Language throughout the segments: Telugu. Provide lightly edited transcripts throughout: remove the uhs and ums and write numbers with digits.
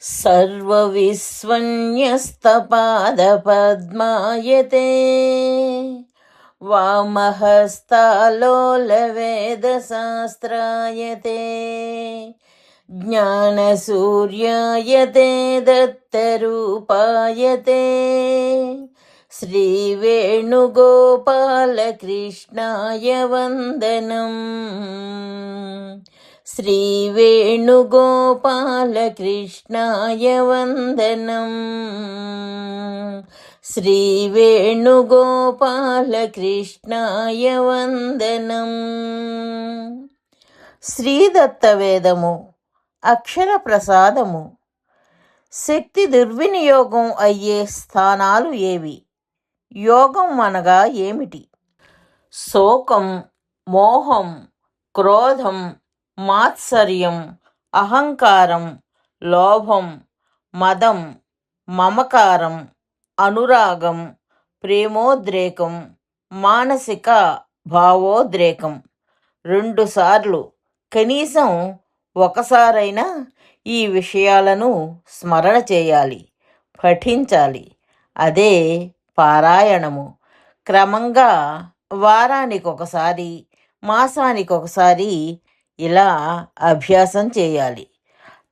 सर्वविस्वन्यस्तपादपद्मायते वामहस्तालोलवेदशास्त्रायते ज्ञानसूर्यायते दत्तरूपायते श्रीवेणुगोपालकृष्णाय वन्दनम्। श्रीवेणुगोपालकृष्णाय वन्दनम्। श्रीवेणुगोपालकृष्णाय वन्दनम्। శ్రీదత్తవేదము అక్షర ప్రసాదము. శక్తి దుర్వినియోగం అయ్యే స్థానాలు ఏవి? యోగం అనగా ఏమిటి? శోకం, మోహం, క్రోధం, మాత్సర్యం, అహంకారం, లోభం, మదం, మమకారం, అనురాగం, ప్రేమోద్రేకం, మానసిక భావోద్రేకం. 2 సార్లు, కనీసం ఒకసారైనా ఈ విషయాలను స్మరణ చేయాలి, పఠించాలి. అదే పారాయణము. క్రమంగా వారానికొకసారి, మాసానికొకసారి ఇలా అభ్యాసం చేయాలి.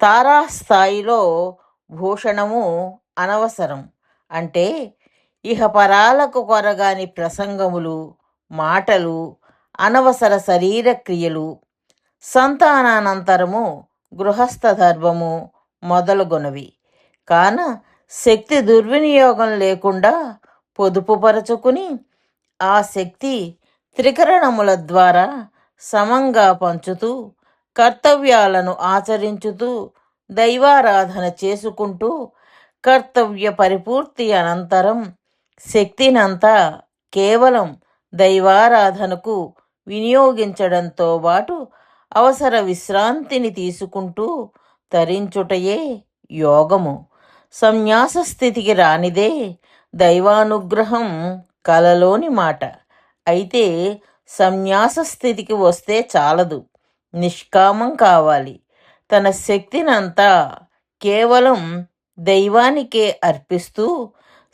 తారాస్థాయిలో భూషణము అనవసరం. అంటే ఇహపరాలకు కొరగాని ప్రసంగములు, మాటలు, అనవసర శరీర క్రియలు, సంతానానంతరము గృహస్థ ధర్మము మొదలుగునవి. కాన శక్తి దుర్వినియోగం లేకుండా పొదుపుపరచుకుని ఆ శక్తి త్రికరణముల ద్వారా సమంగా పంచుతూ, కర్తవ్యాలను ఆచరించుతూ, దైవారాధన చేసుకుంటూ, కర్తవ్య పరిపూర్తి అనంతరం శక్తినంతా కేవలం దైవారాధనకు వినియోగించడంతో పాటు అవసర విశ్రాంతిని తీసుకుంటూ తరించుటయే యోగము. సంన్యాస స్థితికి రానిదే దైవానుగ్రహం కలలోని మాట. అయితే సంన్యాస స్థితికి వస్తే చాలదు, నిష్కామం కావాలి. తన శక్తినంతా కేవలం దైవానికే అర్పిస్తూ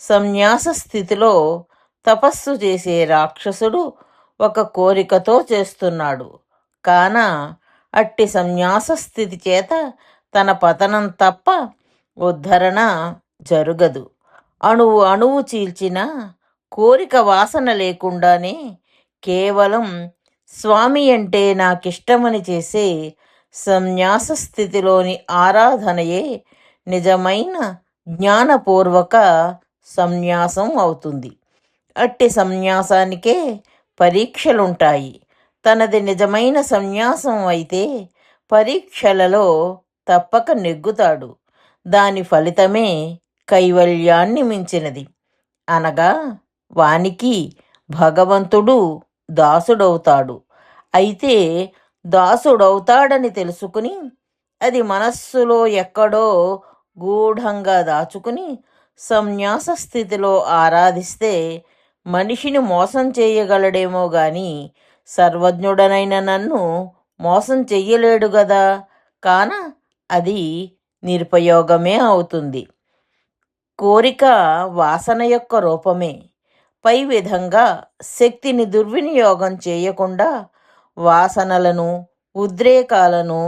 సంన్యాస స్థితిలో తపస్సు చేసే రాక్షసుడు ఒక కోరికతో చేస్తున్నాడు. కాన అట్టి సంన్యాస స్థితి చేత తన పతనం తప్ప ఉద్ధరణ జరుగదు. అణువు అణువు చీల్చిన కోరిక వాసన లేకుండానే కేవలం స్వామి అంటే నాకిష్టమని చేసే సంన్యాస స్థితిలోని ఆరాధనయే నిజమైన జ్ఞానపూర్వక సంన్యాసం అవుతుంది. అట్టి సంన్యాసానికే పరీక్షలుంటాయి. తనది నిజమైన సంన్యాసం అయితే పరీక్షలలో తప్పక నెగ్గుతాడు. దాని ఫలితమే కైవల్యాన్ని మించినది. అనగా వానికి భగవంతుడు దాసుడవుతాడు. అయితే దాసుడవుతాడని తెలుసుకుని అది మనస్సులో ఎక్కడో గూఢంగా దాచుకుని సంన్యాస స్థితిలో ఆరాధిస్తే మనిషిని మోసం చేయగలడేమో గాని సర్వజ్ఞుడనైన నన్ను మోసం చెయ్యలేడు గదా. కాన అది నిరుపయోగమే అవుతుంది. కోరిక వాసన యొక్క రూపమే. పై విధంగా శక్తిని దుర్వినియోగం చేయకుండా వాసనలను, ఉద్రేకాలను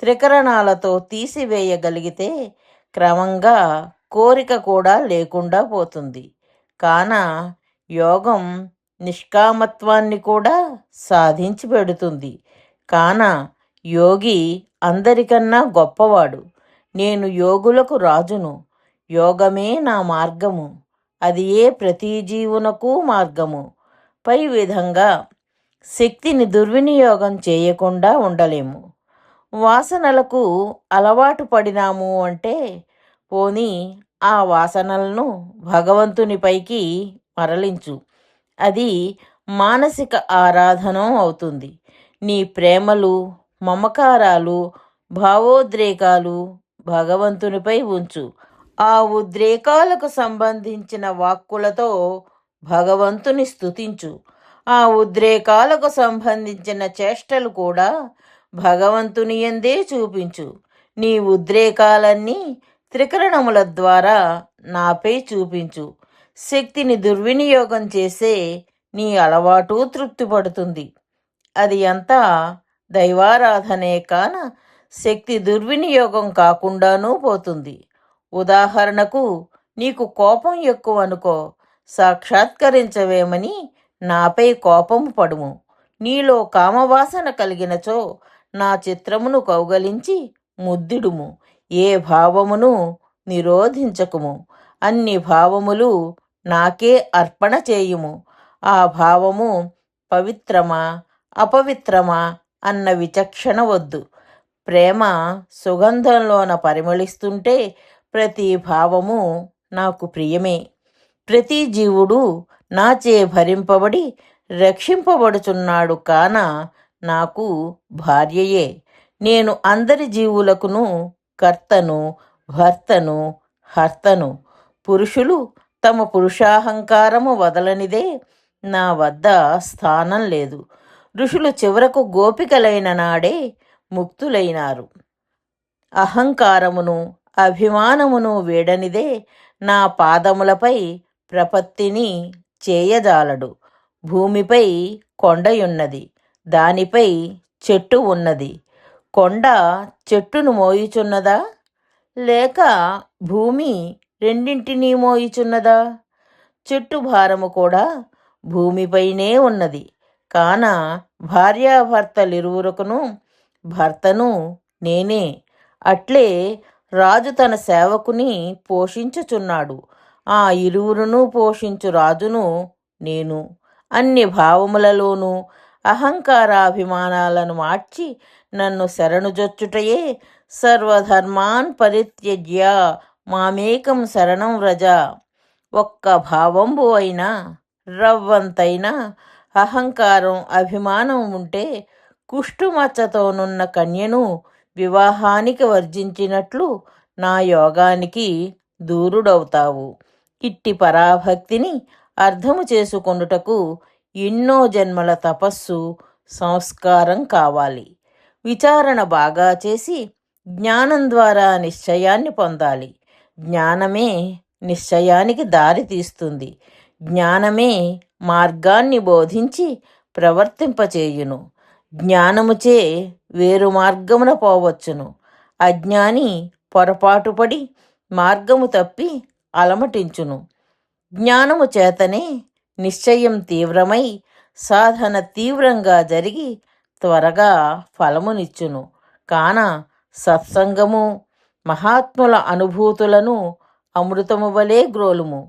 త్రికరణాలతో తీసివేయగలిగితే క్రమంగా కోరిక కూడా లేకుండా పోతుంది. కాన యోగం నిష్కామత్వాన్ని కూడా సాధించి పెడుతుంది. కాన యోగి అందరికన్నా గొప్పవాడు. నేను యోగులకు రాజును. యోగమే నా మార్గము. అది ఏ ప్రతి జీవునకు మార్గము. పై విధంగా శక్తిని దుర్వినియోగం చేయకుండా ఉండలేము. వాసనలకు అలవాటు పడినాము అంటే పోనీ ఆ వాసనలను భగవంతునిపైకి మరలించు. అది మానసిక ఆరాధన అవుతుంది. నీ ప్రేమలు, మమకారాలు, భావోద్రేకాలు భగవంతునిపై ఉంచు. ఆ ఉద్రేకాలకు సంబంధించిన వాక్కులతో భగవంతుని స్తుతించు. ఆ ఉద్రేకాలకు సంబంధించిన చేష్టలు కూడా భగవంతుని యందే చూపించు. నీ ఉద్రేకాలన్నీ త్రికరణముల ద్వారా నాపై చూపించు. శక్తిని దుర్వినియోగం చేసే నీ అలవాటు తృప్తిపడుతుంది. అది అంతా దైవారాధనే కాన శక్తి దుర్వినియోగం కాకుండానూ పోతుంది. ఉదాహరణకు, నీకు కోపం ఎక్కువ అనుకో, సాక్షాత్కరించవేమని నాపై కోపము పడుము. నీలో కామవాసన కలిగినచో నా చిత్రమును కౌగలించి ముద్దిడుము. ఏ భావమును నిరోధించకుము. అన్ని భావములు నాకే అర్పణ చేయుము. ఆ భావము పవిత్రమా అపవిత్రమా అన్న విచక్షణ వద్దు. ప్రేమ సుగంధంలోన పరిమళిస్తుంటే ప్రతి భావము నాకు ప్రియమే. ప్రతి జీవుడు నాచే భరింపబడి రక్షింపబడుచున్నాడు కాన నాకు భార్యయే. నేను అందరి జీవులకును కర్తను, భర్తను, హర్తను. పురుషులు తమ పురుషాహంకారము వదలనిదే నా వద్ద స్థానం లేదు. ఋషులు చివరకు గోపికలైన నాడే ముక్తులైనారు. అహంకారమును అభిమానమును వేడనిదే నా పాదములపై ప్రపత్తిని చేయజాలడు. భూమిపై కొండయున్నది, దానిపై చెట్టు ఉన్నది. కొండ చెట్టును మోయుచున్నదా, లేక భూమి రెండింటినీ మోయుచున్నదా? చెట్టు భారము కూడా భూమిపైనే ఉన్నది. కాన భార్యాభర్తలిరువురకును భర్తను నేనే. అట్లే రాజు తన సేవకుని పోషించుచున్నాడు. ఆ ఇరువురును పోషించు రాజును నేను. అన్ని భావములలోనూ అహంకారాభిమానాలను మార్చి నన్ను శరణుజొచ్చుటయే సర్వధర్మాన్ పరిత్యజ్య మామేకం శరణం వ్రజ. ఒక్క భావంబు అయినా, రవ్వంతైనా అహంకారం అభిమానం ఉంటే కుష్టుమచ్చతోనున్న కన్యను వివాహానికి వర్జించినట్లు నా యోగానికి దూరుడవుతావు. ఇట్టి పరాభక్తిని అర్థము చేసుకొనుటకు ఎన్నో జన్మల తపస్సు, సంస్కారం కావాలి. విచారణ బాగా చేసి జ్ఞానం ద్వారా నిశ్చయాన్ని పొందాలి. జ్ఞానమే నిశ్చయానికి దారి తీస్తుంది. జ్ఞానమే మార్గాన్ని బోధించి ప్రవర్తింపచేయును. జ్ఞానముచే వేరు మార్గమున పోవచ్చును. అజ్ఞాని పొరపాటుపడి మార్గము తప్పి అలమటించును. జ్ఞానము చేతనే నిశ్చయం తీవ్రమై సాధన తీవ్రంగా జరిగి త్వరగా ఫలమునిచ్చును. కాన సత్సంగము, మహాత్ముల అనుభూతులను అమృతము వలె గ్రోలుము.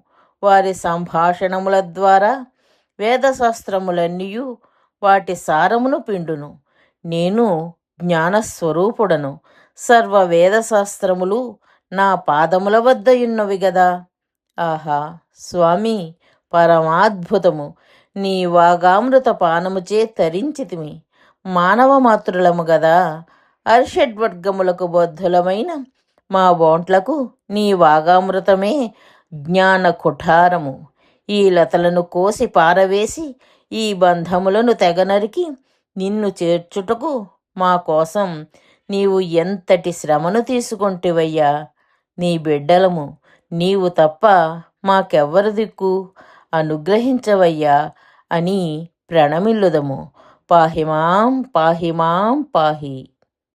వారి సంభాషణముల ద్వారా వేదశాస్త్రములన్నీయు వాటి సారమును పిండును. నేను జ్ఞానస్వరూపుడను. సర్వ వేదశాస్త్రములు నా పాదముల వద్దయున్నవి గదా. ఆహా స్వామి, పరమాద్భుతము! నీ వాగామృత పానముచే తరించితిమి. మానవ మాతృలము గదా. అరిషడ్వర్గములకు బద్ధులమైన మా బోంట్లకు నీ వాగామృతమే జ్ఞాన కుఠారము. ఈ లతలను కోసి పారవేసి ఈ బంధములను తెగనరికి నిన్ను చేర్చుటకు మా కోసం నీవు ఎంతటి శ్రమను తీసుకొంటివయ్యా. నీ బిడ్డలము, నీవు తప్ప మాకెవ్వరు దిక్కు, అనుగ్రహించవయ్యా అని ప్రణమిల్లుదము. పాహిమాం పాహిమాం పాహి.